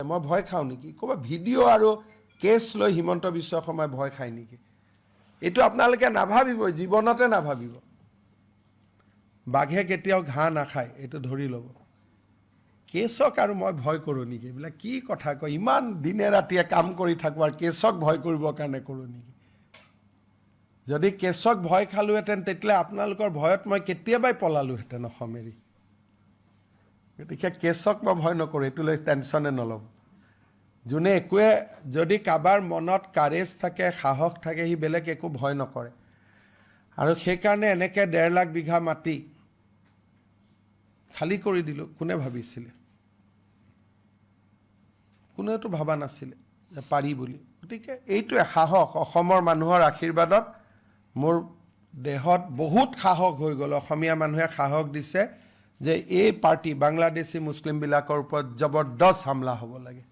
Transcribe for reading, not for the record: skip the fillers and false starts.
মই ভয় খাওঁ নেকি ক'বা ভিডিঅ' আৰু কেছ লৈ হিমন্ত বিশ্ব শৰ্মাই ভয় খায় নেকি এইটো আপোনালোকে নাভাবিব জীৱনতে নাভাবিব বাঘে কেতিয়াও ঘাঁহ নাখায় এইটো ধৰি ল'ব কেছক আৰু মই ভয় কৰোঁ নেকি এইবিলাক কি কথা কয় ইমান দিনে ৰাতিয়ে কাম কৰি থাকোঁ আৰু কেছক ভয় কৰিবৰ কাৰণে কৰোঁ নেকি যদি কেছক ভয় খালোহেঁতেন তেতিয়াহ'লে আপোনালোকৰ ভয়ত মই কেতিয়াবাই পলালোহেঁতেন অসম এৰি গতিকে কেছক মই ভয় নকৰোঁ এইটো লৈ টেনশ্যনে নল'ব যোনে একোৱে যদি কাৰোবাৰ মনত কাৰেজ থাকে সাহস থাকে সি বেলেগ একো ভয় নকৰে আৰু সেইকাৰণে এনেকৈ 1.5 লাখ বিঘা মাটি খালী কৰি দিলোঁ কোনে ভাবিছিলে কোনেওতো ভাবা নাছিলে যে পাৰি বুলি গতিকে এইটোৱে সাহস অসমৰ মানুহৰ আশীৰ্বাদত মোৰ দেহত বহুত সাহস হৈ গ'ল অসমীয়া মানুহে সাহস দিছে যে এই পাৰ্টি বাংলাদেশী মুছলিমবিলাকৰ ওপৰত জবৰদস্ত হামলা হ'ব লাগে